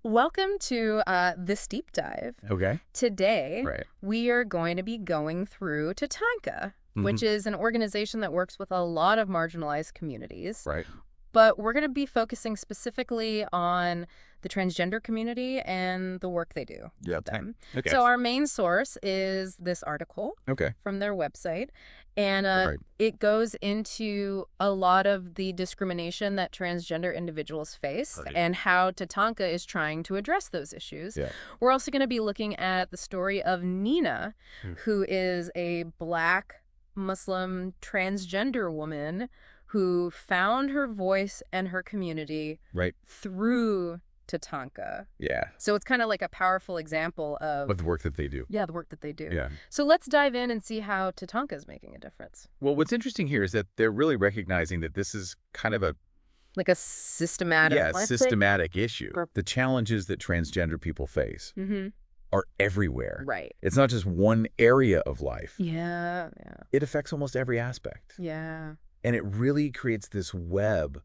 Welcome to this deep dive. Okay. Today, Right. we are going to be going through TATANKA, which Mhm. is an organization that works with a lot of marginalized communities. Right. But we're going to be focusing specifically on the transgender community and the work they do Yeah. with them. Okay. So our main source is this article Okay. from their website. And Right. it goes into a lot of the discrimination that transgender individuals face Right. and how TATANKA is trying to address those issues. Yeah. We're also going to be looking at the story of Nina, Hmm. who is a Black Muslim transgender woman who found her voice and her community Right. through TATANKA. Yeah. So it's kind of like a powerful example Of of, the work that they do. yeah, the work that they do. Yeah. So let's dive in and see how TATANKA is making a difference. Well, what's interesting here is that they're really recognizing that this is kind of a Like a systematic. systematic issue. The challenges that transgender people face Mm-hmm. are everywhere. Right. It's not just one area of life. Yeah. It affects almost every aspect. Yeah. And it really creates this web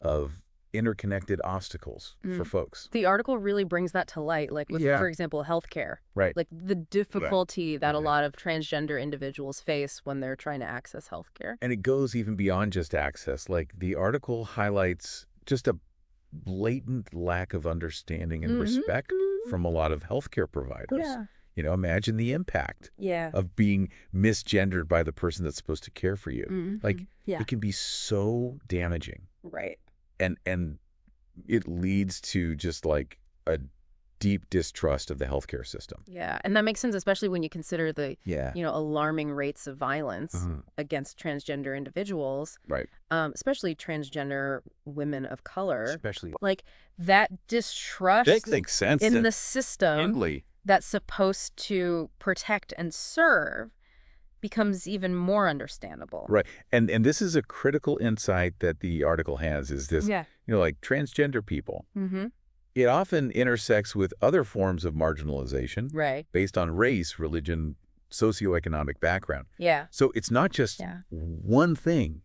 of interconnected obstacles for folks. The article really brings that to light, like with, Yeah. for example, healthcare. Right. Like the difficulty that a Right. lot of transgender individuals face when they're trying to access healthcare. And it goes even beyond just access. Like the article highlights just a blatant lack of understanding and respect from a lot of healthcare providers. Yeah. You know, imagine the impact Yeah. of being misgendered by the person that's supposed to care for you. Like Yeah. it can be so damaging. Right. And it leads to just like a deep distrust of the healthcare system. Yeah. And that makes sense, especially when you consider the, Yeah. alarming rates of violence Mhm. against transgender individuals, Right. especially transgender women of color. Especially. Like that distrust That makes sense. in the system Totally. that's supposed to protect and serve becomes even more understandable. Right. And this is a critical insight that the article has is this, Yeah. like transgender people. Mm-hmm. It often intersects with other forms of marginalization Right. based on race, religion, socioeconomic background. Yeah. So it's not just Yeah. one thing.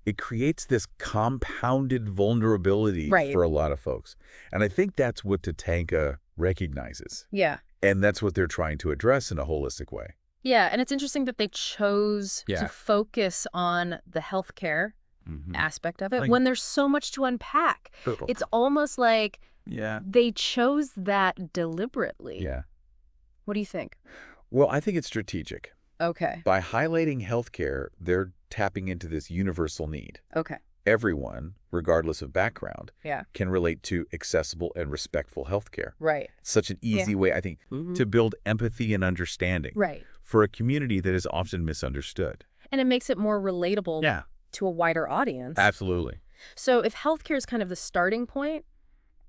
It creates this compounded vulnerability Right. for a lot of folks. And I think that's what TATANKA recognizes. Yeah. And that's what they're trying to address in a holistic way. Yeah. And it's interesting that they chose Yeah. to focus on the healthcare aspect of it Like- when there's so much to unpack. It's almost like Yeah. they chose that deliberately. Yeah. What do you think? Well, I think it's strategic. Okay. By highlighting healthcare, they're tapping into this universal need. Okay. Everyone, regardless of background, Yeah. can relate to accessible and respectful healthcare. Right. Such an easy way, I think, to build empathy and understanding Right. for a community that is often misunderstood. And it makes it more relatable Yeah, to a wider audience. absolutely. So if healthcare is kind of the starting point,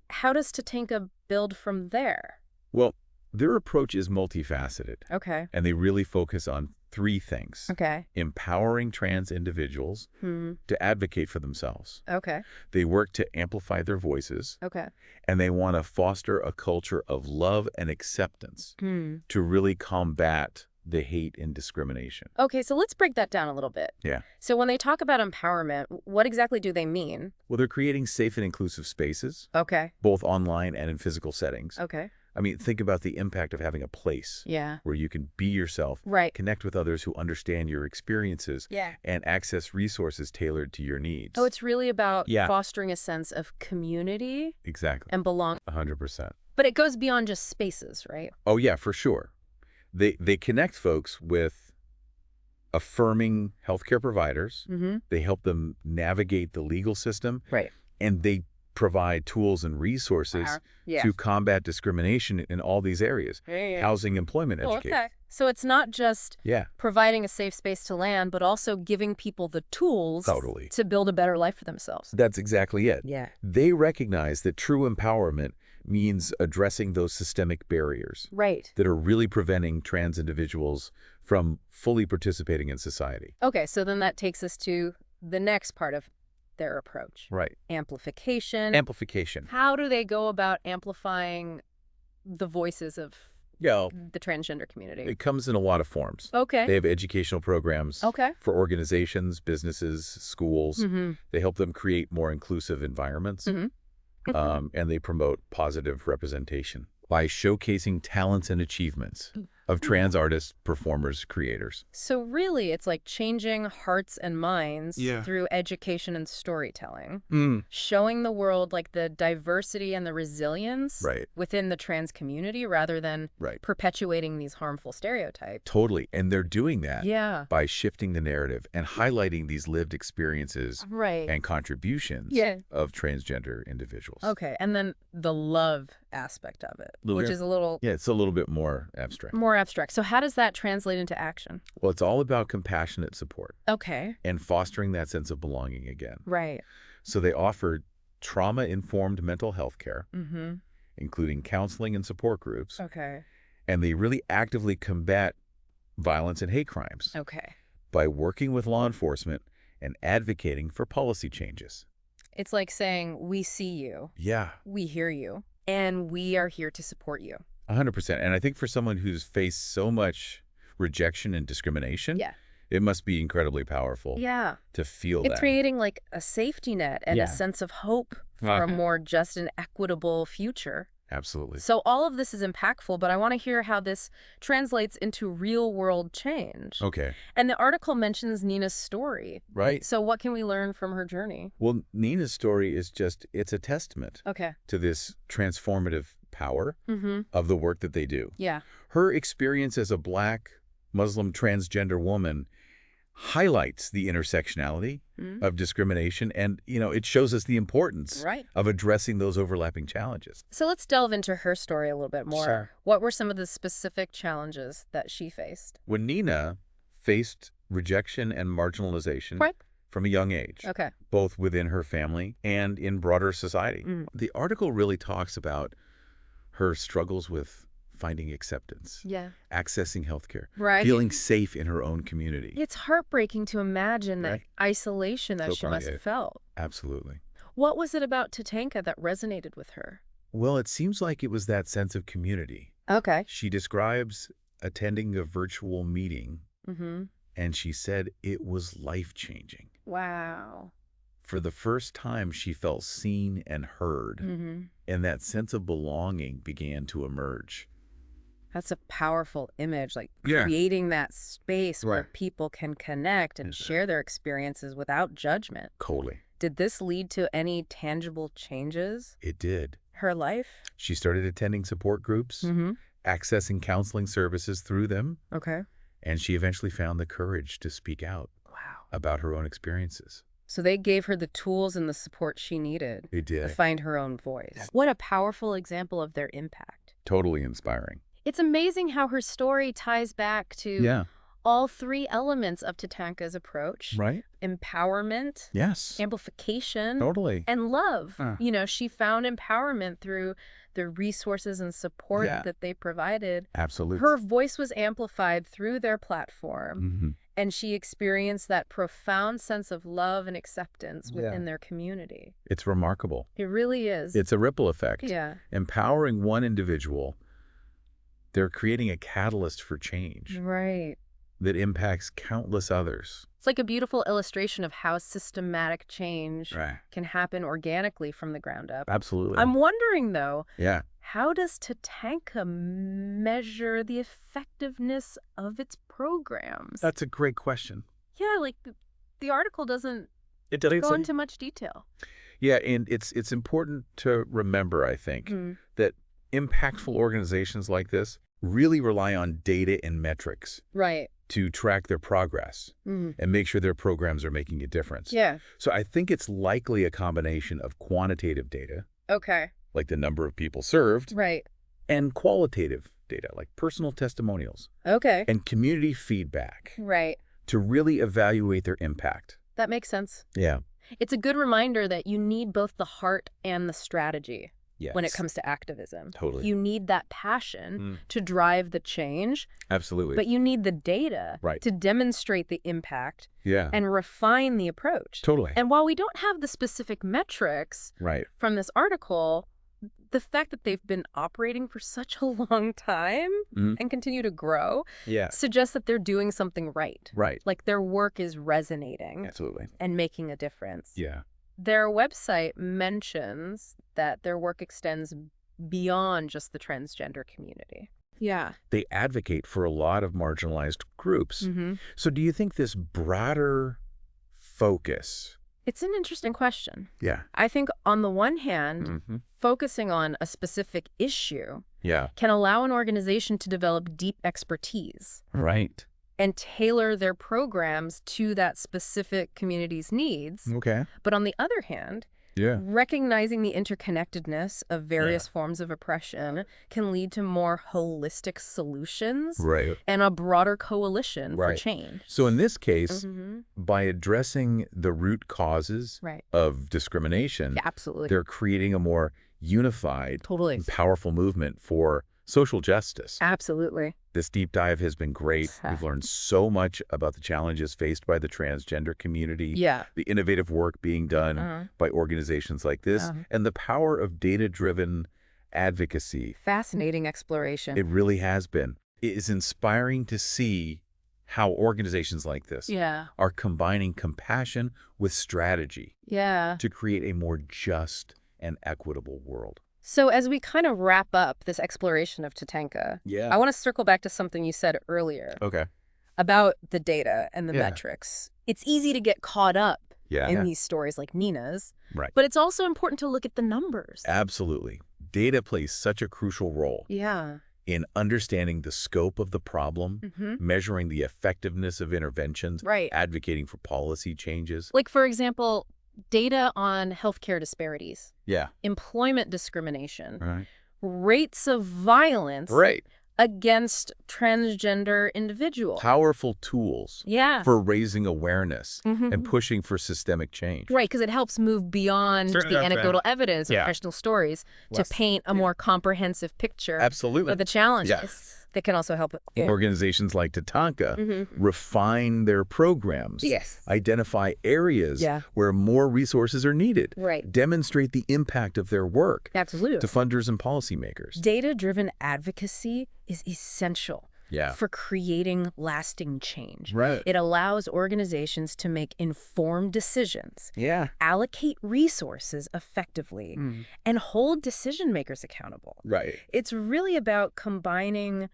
how does TATANKA build from there? Well, their approach is multifaceted, Okay. and they really focus on three things. Okay. Empowering trans individuals to advocate for themselves. Okay. They work to amplify their voices, Okay. and they want to foster a culture of love and acceptance to really combat the hate and discrimination. Okay, so let's break that down a little bit. Yeah. So when they talk about empowerment, what exactly do they mean? Well, they're creating safe and inclusive spaces, Okay. both online and in physical settings. Okay. I mean, think about the impact of having a place Yeah. where you can be yourself, Right. connect with others who understand your experiences, Yeah. and access resources tailored to your needs. Oh, it's really about Yeah. fostering a sense of community Exactly. and belong. 100%. But it goes beyond just spaces, right? Oh, yeah, for sure. They connect folks with affirming healthcare providers. Mm-hmm. They help them navigate the legal system, Right. and they provide tools and resources Yeah. to combat discrimination in all these areas. Housing, employment, Oh, education. okay. So it's not just Yeah, providing a safe space to land, but also giving people the tools Totally. to build a better life for themselves. that's exactly it. Yeah. They recognize that true empowerment means addressing those systemic barriers Right. that are really preventing trans individuals from fully participating in society. Okay, so then that takes us to the next part of their approach. Right. Amplification. Amplification. How do they go about amplifying the voices of Yeah, the transgender community? it comes in a lot of forms. Okay. They have educational programs Okay. for organizations, businesses, schools. Mm-hmm. They help them create more inclusive environments. Mhm. And they promote positive representation by showcasing talents and achievements of trans artists, performers, creators. So really, it's like changing hearts and minds Yeah. through education and storytelling, Mm. showing the world like the diversity and the resilience Right. within the trans community rather than Right. perpetuating these harmful stereotypes. Totally. And they're doing that Yeah. by shifting the narrative and highlighting these lived experiences Right. and contributions Yeah. of transgender individuals. Okay. And then the love aspect of it, which is a little Yeah, it's a little bit more abstract. more abstract. So how does that translate into action? Well, it's all about compassionate support Okay. and fostering that sense of belonging again. Right. So they offer trauma-informed mental health care, Mm-hmm. including counseling and support groups, Okay. and they really actively combat violence and hate crimes Okay. by working with law enforcement and advocating for policy changes. It's like saying, we see you, Yeah, we hear you, and we are here to support you. 100%. And I think for someone who's faced so much rejection and discrimination, Yeah. it must be incredibly powerful Yeah. to feel It's that. creating like a safety net and Yeah. a sense of hope for a more just and equitable future. Absolutely. So all of this is impactful, but I want to hear how this translates into real world change. Okay. And the article mentions Nina's story. Right. So what can we learn from her journey? Well, Nina's story is it's a testament Okay. to this transformative power Mm-hmm. of the work that they do. Yeah. Her experience as a Black Muslim transgender woman highlights the intersectionality Mm-hmm. of discrimination, and, it shows us the importance Right. of addressing those overlapping challenges. So let's delve into her story a little bit more. Sure. What were some of the specific challenges that she faced? When Nina faced rejection and marginalization Right. from a young age, Okay. both within her family and in broader society, Mm. the article really talks about her struggles with finding acceptance, Yeah. accessing healthcare, Right. feeling safe in her own community. It's heartbreaking to imagine that Right. isolation that So she must probably have felt. Absolutely. What was it about TATANKA that resonated with her? Well, it seems like it was that sense of community. Okay. She describes attending a virtual meeting, Mm-hmm. and she said it was life-changing. Wow. For the first time, she felt seen and heard, Mm-hmm. and that sense of belonging began to emerge. That's a powerful image, like Yeah. creating that space where Right. people can connect and Exactly. share their experiences without judgment. Totally. Did this lead to any tangible changes? It did. Her life? She started attending support groups, Mm-hmm. accessing counseling services through them, Okay. and she eventually found the courage to speak out Wow. about her own experiences. So they gave her the tools and the support she needed They to did. find her own voice. What a powerful example of their impact. Totally inspiring. It's amazing how her story ties back to all three elements of TATANKA's approach. Right? Empowerment, Yes. amplification, Totally. and love. Huh. She found empowerment through the resources and support Yeah. that they provided. Absolutely. Her voice was amplified through their platform, Mm-hmm. and she experienced that profound sense of love and acceptance within Yeah. their community. It's remarkable. It really is. It's a ripple effect. Yeah. Empowering one individual, they're creating a catalyst for change Right. that impacts countless others. It's like a beautiful illustration of how systematic change Right. can happen organically from the ground up. Absolutely. I'm wondering, though, Yeah. how does TATANKA measure the effectiveness of its programs? That's a great question. Yeah, like the article doesn't It doesn't go into much detail. Yeah, and it's important to remember, I think, Mm. that impactful organizations like this really rely on data and metrics Right. to track their progress Mm. and make sure their programs are making a difference. Yeah. So I think it's likely a combination of quantitative data, Okay. like the number of people served, Right. and qualitative data, like personal testimonials Okay. and community feedback, Right. to really evaluate their impact. That makes sense. Yeah. It's a good reminder that you need both the heart and the strategy Yes. when it comes to activism. Totally. You need that passion to drive the change, Absolutely. but you need the data Right. to demonstrate the impact Yeah. and refine the approach. Totally. And while we don't have the specific metrics Right. from this article, the fact that they've been operating for such a long time Mhm. and continue to grow Yeah. suggests that they're doing something right. Right. Like their work is resonating Absolutely. and making a difference. Yeah. Their website mentions that their work extends beyond just the transgender community. Yeah. They advocate for a lot of marginalized groups. Mm-hmm. So do you think this broader focus? It's an interesting question. Yeah. I think on the one hand, Mm-hmm. focusing on a specific issue Yeah. can allow an organization to develop deep expertise Right. and tailor their programs to that specific community's needs. Okay. But on the other hand, Yeah. recognizing the interconnectedness of various forms of oppression can lead to more holistic solutions Right. and a broader coalition for Right. change. So in this case, Mm-hmm. by addressing the root causes Right. of discrimination, Yeah, absolutely. they're creating a more unified Totally. and powerful movement for social justice. Absolutely. This deep dive has been great. We've learned so much about the challenges faced by the transgender community, Yeah. the innovative work being done by organizations like this, and the power of data-driven advocacy. Fascinating exploration. It really has been. It is inspiring to see how organizations like this Yeah. are combining compassion with strategy Yeah. to create a more just and equitable world. So as we kind of wrap up this exploration of TATANKA, Yeah. I want to circle back to something you said earlier Okay. about the data and the Yeah. metrics. It's easy to get caught up Yeah. in these stories like Nina's, Right. but it's also important to look at the numbers. Absolutely. Data plays such a crucial role Yeah. in understanding the scope of the problem, Mm-hmm. measuring the effectiveness of interventions, Right. advocating for policy changes. Like, for example, data on healthcare disparities, Yeah. employment discrimination, Right. rates of violence Right. against transgender individuals. Powerful tools Yeah. for raising awareness Mhm. and pushing for systemic change. Right, because it helps move beyond Certainly the that's anecdotal evidence of Yeah. professional stories Less- to paint a more comprehensive picture Absolutely. of the challenges Yes. that can also help. Organizations like TATANKA Mhm. refine their programs, Yes. identify areas Yeah. where more resources are needed, Right. demonstrate the impact of their work Absolutely. to funders and policymakers. Data-driven advocacy is essential Yeah. for creating lasting change. Right. It allows organizations to make informed decisions, Yeah. allocate resources effectively, and hold decision makers accountable. Right. It's really about combining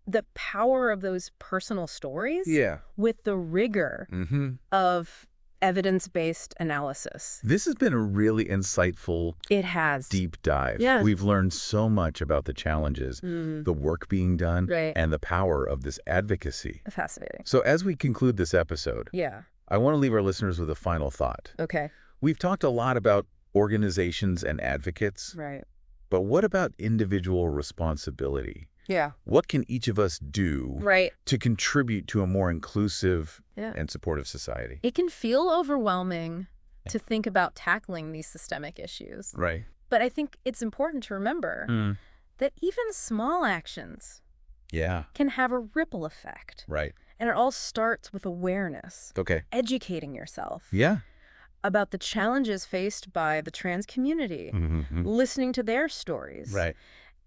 the power of those personal stories Yeah. with the rigor Mm-hmm. of evidence-based analysis. This has been a really insightful It has. deep dive. Yes. We've learned so much about the challenges, the work being done, Right. and the power of this advocacy. Fascinating. So as we conclude this episode, Yeah. I want to leave our listeners with a final thought. Okay. We've talked a lot about organizations and advocates, Right. but what about individual responsibility? Yeah. What can each of us do Right. to contribute to a more inclusive Yeah. and supportive society? It can feel overwhelming to think about tackling these systemic issues. Right. But I think it's important to remember that even small actions Yeah. can have a ripple effect. Right. And it all starts with awareness, Okay. educating yourself Yeah. about the challenges faced by the trans community, Mm-hmm. listening to their stories, Right.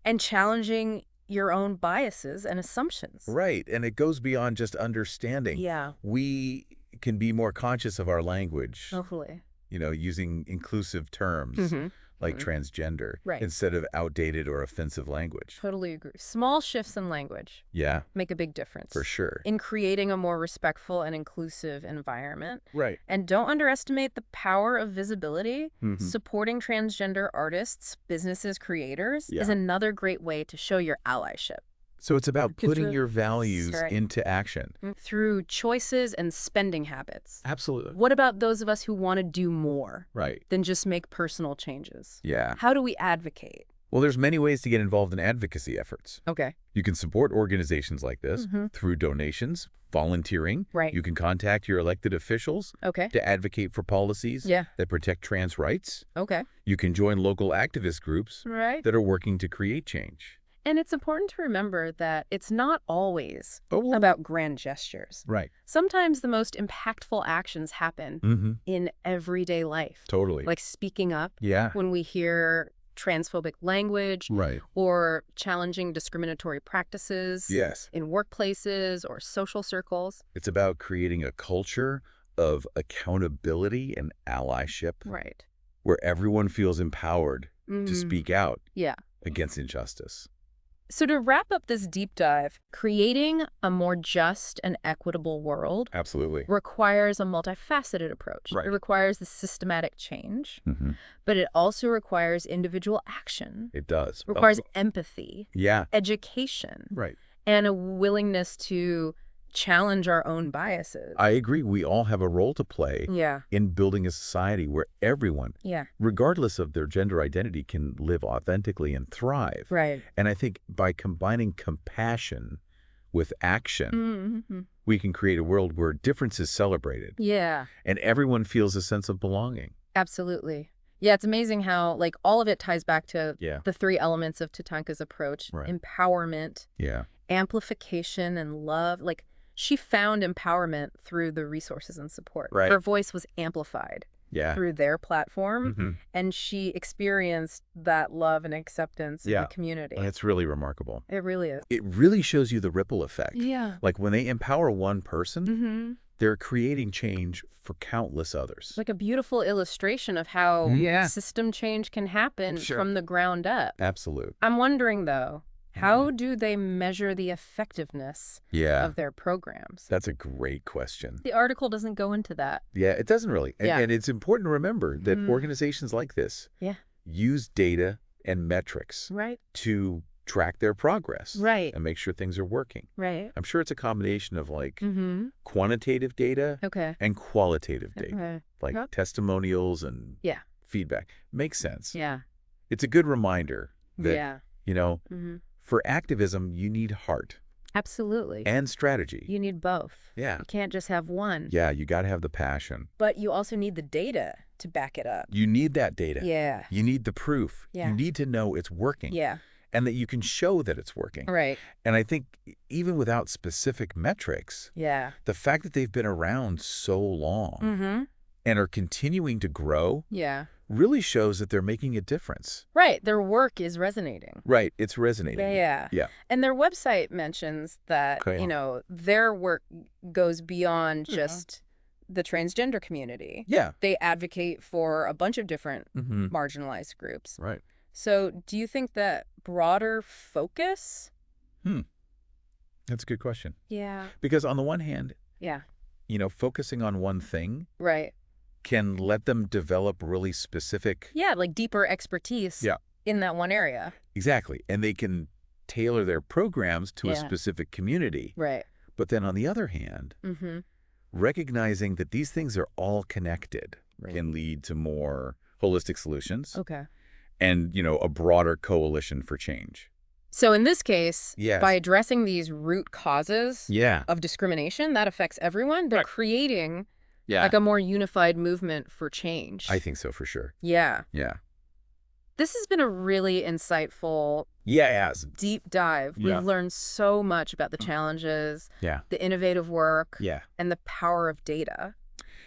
and challenging your own biases and assumptions. Right. And it goes beyond just understanding. Yeah, We can be more conscious of our language, hopefully. using inclusive terms Mhm. like transgender Right. instead of outdated or offensive language. Totally agree. Small shifts in language Yeah, make a big difference for sure. in creating a more respectful and inclusive environment. Right. And don't underestimate the power of visibility. Mhm. Supporting transgender artists, businesses, creators Yeah. is another great way to show your allyship. So it's about putting your values Right. into action. Through choices and spending habits. Absolutely. What about those of us who want to do more Right. than just make personal changes? Yeah. How do we advocate? Well, there's many ways to get involved in advocacy efforts. Okay. You can support organizations like this through donations, volunteering. Right. You can contact your elected officials Okay. to advocate for policies Yeah. that protect trans rights. Okay. You can join local activist groups Right. that are working to create change. And it's important to remember that it's not always Oh, about grand gestures. right. Sometimes the most impactful actions happen Mm-hmm. in everyday life. Totally. Like speaking up Yeah. when we hear transphobic language Right. or challenging discriminatory practices Yes. in workplaces or social circles. It's about creating a culture of accountability and allyship, Right. where everyone feels empowered to speak out Yeah. against injustice. So to wrap up this deep dive, creating a more just and equitable world Absolutely. requires a multifaceted approach. Right. It requires the systematic change, Mm-hmm. but it also requires individual action, It does. requires empathy, Yeah. education, Right. and a willingness to challenge our own biases. I agree. We all have a role to play Yeah. in building a society where everyone, Yeah. regardless of their gender identity, can live authentically and thrive. Right. And I think by combining compassion with action, Mm-hmm. we can create a world where difference is celebrated Yeah. and everyone feels a sense of belonging. Absolutely. Yeah, it's amazing how, like, all of it ties back to Yeah. the three elements of TATANKA's approach. Right. Empowerment, Yeah. amplification, and love. Like, she found empowerment through the resources and support. Right. Her voice was amplified Yeah. through their platform, Mm-hmm. and she experienced that love and acceptance in Yeah. the community. And it's really remarkable. It really is. It really shows you the ripple effect. Yeah. Like when they empower one person, Mm-hmm. they're creating change for countless others. Like a beautiful illustration of how Yeah. system change can happen Sure. from the ground up. Absolute. I'm wondering, though, how do they measure the effectiveness Yeah. of their programs? That's a great question. The article doesn't go into that. Yeah, it doesn't really. And, Yeah. and it's important to remember that Mm. organizations like this Yeah. use data and metrics Right. to track their progress. Right. And make sure things are working. Right. I'm sure it's a combination of like Mm-hmm. quantitative data Okay. and qualitative data, Okay. like Yep. testimonials and Yeah. feedback. Makes sense. Yeah. It's a good reminder that, Yeah. you know, Mm-hmm. for activism, you need heart Absolutely. and strategy. You need both. Yeah. You can't just have one. Yeah, you got to have the passion. But you also need the data to back it up. You need that data. Yeah. You need the proof. Yeah. You need to know it's working. Yeah. And that you can show that it's working. Right. And I think even without specific metrics, Yeah. the fact that they've been around so long Mm-hmm. and are continuing to grow Yeah. really shows that they're making a difference. Right. Their work is resonating. Right. It's resonating. Yeah. Yeah. And their website mentions that, Okay. you know, their work goes beyond Yeah. just the transgender community. Yeah. They advocate for a bunch of different Mm-hmm. marginalized groups. Right. So do you think that broader focus? That's a good question. Yeah. Because on the one hand, Yeah. you know, focusing on one thing Right. can let them develop really specific. Yeah, like deeper expertise Yeah. in that one area. Exactly. And they can tailor their programs to a Yeah. specific community. Right. But then on the other hand, Mm-hmm. recognizing that these things are all connected Right. can lead to more holistic solutions Okay. and, you know, a broader coalition for change. So in this case, Yes. by addressing these root causes Yeah. of discrimination that affects everyone, they're Right. creating Yeah. like a more unified movement for change. I think so for sure. Yeah. Yeah. This has been a really insightful, Yeah, it has. deep dive. Yeah. We've learned so much about the challenges, Yeah. the innovative work, Yeah. and the power of data.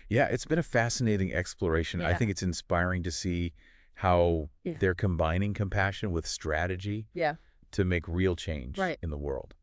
Yeah, it's been a fascinating exploration. I Yeah. think it's inspiring to see how Yeah. they're combining compassion with strategy Yeah. to make real change Right. in the world.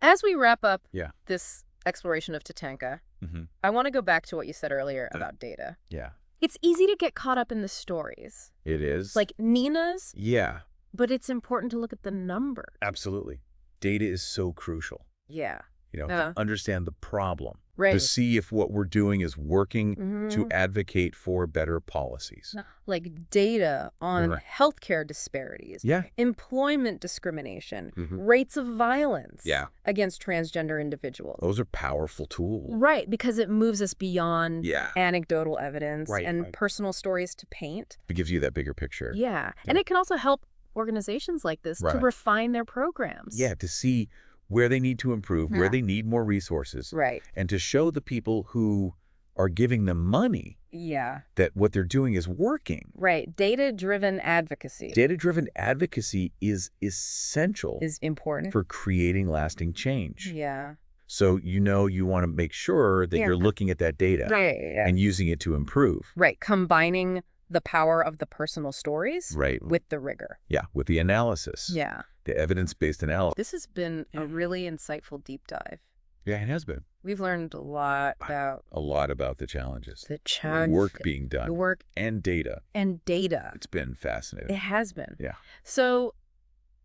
As we wrap up Yeah. this exploration of TATANKA, Mm-hmm. I want to go back to what you said earlier about data. Yeah. It's easy to get caught up in the stories, It is. like Nina's, Yeah, but it's important to look at the numbers. absolutely. Data is so crucial, Yeah. you know, Yeah. to understand the problem, Right. to see if what we're doing is working, to Mhm. advocate for better policies. Like data on Right. healthcare disparities, Yeah. employment discrimination, Mhm. rates of violence Yeah. against transgender individuals. Those are powerful tools. Right, because it moves us beyond Yeah. anecdotal evidence Right, and right. personal stories to paint. It gives you that bigger picture. Yeah. And it can also help organizations like this to Right. refine their programs. Yeah, to see where they need to improve, where Yeah. they need more resources, Right. and to show the people who are giving them money Yeah. that what they're doing is working. Right. Data-driven advocacy Data-driven advocacy is essential is important. for creating lasting change. Yeah. So you know you want to make sure that Yeah. you're looking at that data Right. and using it to improve. Right. Combining the power of the personal stories Right. with the rigor. Yeah, with the analysis. Yeah. The evidence-based analysis. This has been a really insightful deep dive. Yeah, it has been. We've learned a lot about A lot about the challenges. the challenge, Work being done. the work And data. and data. It's been fascinating. It has been. Yeah. So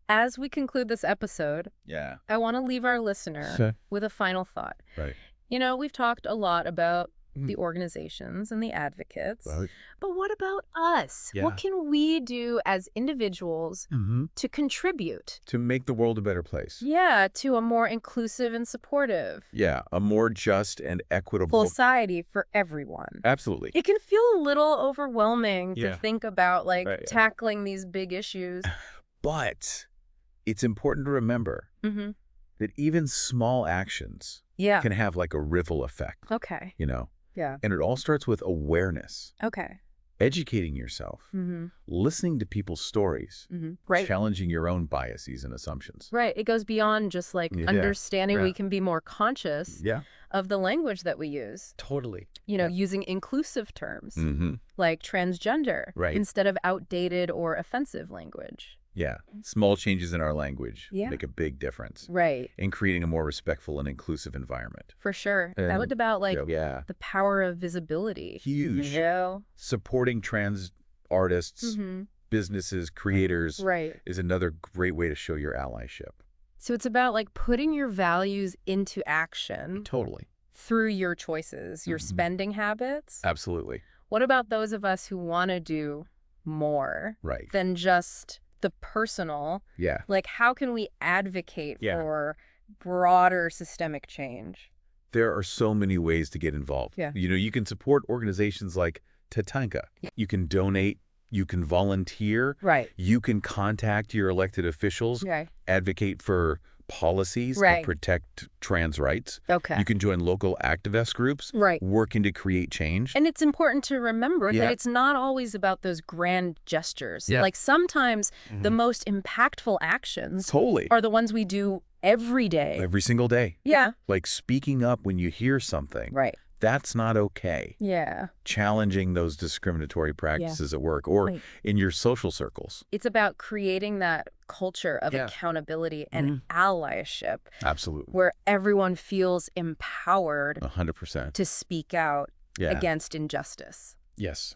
as we conclude this episode, Yeah. I want to leave our listener with a final thought. Right. You know, we've talked a lot about the organizations and the advocates, Right. but what about us? Yeah. What can we do as individuals to contribute? To make the world a better place. Yeah, to a more inclusive and supportive Yeah, a more just and equitable. society for everyone. Absolutely. It can feel a little overwhelming to Yeah. think about, like, Right, yeah. tackling these big issues. But it's important to remember Mm-hmm. that even small actions Yeah. can have like a ripple effect, Okay. you know? Yeah. And it all starts with awareness, Okay. educating yourself, Mm-hmm. listening to people's stories, Mm-hmm. Right. challenging your own biases and assumptions. Right. It goes beyond just like Yeah. understanding. Yeah. We can be more conscious Yeah. of the language that we use. Totally. You know, using inclusive terms Mm-hmm. like transgender Right. instead of outdated or offensive language. Yeah. Small changes in our language Yeah. make a big difference Right. in creating a more respectful and inclusive environment. For sure. That And, was about like yeah. the power of visibility. Huge. Yeah. Supporting trans artists, Mm-hmm. businesses, creators Right. is another great way to show your allyship. So it's about like putting your values into action Totally. through your choices, your spending habits. Absolutely. What about those of us who want to do more Right. than just the personal? Yeah. Like, how can we advocate Yeah. for broader systemic change? There are so many ways to get involved. Yeah. You know, you can support organizations like TATANKA. You can donate. You can volunteer. Right. You can contact your elected officials, Okay. advocate for policies Right. that protect trans rights. Okay. You can join local activist groups Right. working to create change. And it's important to remember Yeah. that it's not always about those grand gestures. Yeah. Like sometimes the most impactful actions Totally. are the ones we do every day. Every single day. Yeah. Like speaking up when you hear something. Right. That's not okay. Yeah. Challenging those discriminatory practices at work or Right. in your social circles. It's about creating that culture of Yeah. accountability and allyship Absolutely. where everyone feels empowered 100%. to speak out Yeah. against injustice. Yes.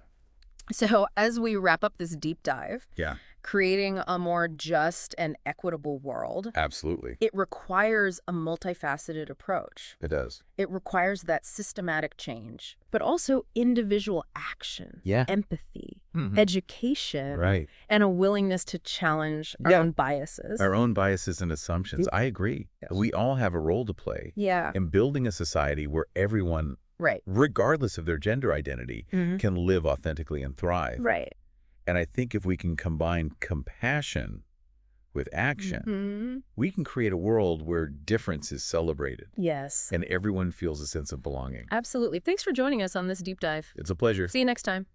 So as we wrap up this deep dive, Yeah. creating a more just and equitable world, Absolutely. it requires a multifaceted approach. It does. It requires that systematic change, but also individual action, Yeah. empathy, Mhm. education, Right. and a willingness to challenge our Yeah. own biases. Our own biases and assumptions. I agree. Yes. We all have a role to play Yeah, in building a society where everyone, right. regardless of their gender identity, Mhm. can live authentically and thrive. Right. And I think if we can combine compassion with action, Mhm. we can create a world where difference is celebrated Yes, and everyone feels a sense of belonging. absolutely. Thanks for joining us on this deep dive. It's a pleasure. See you next time.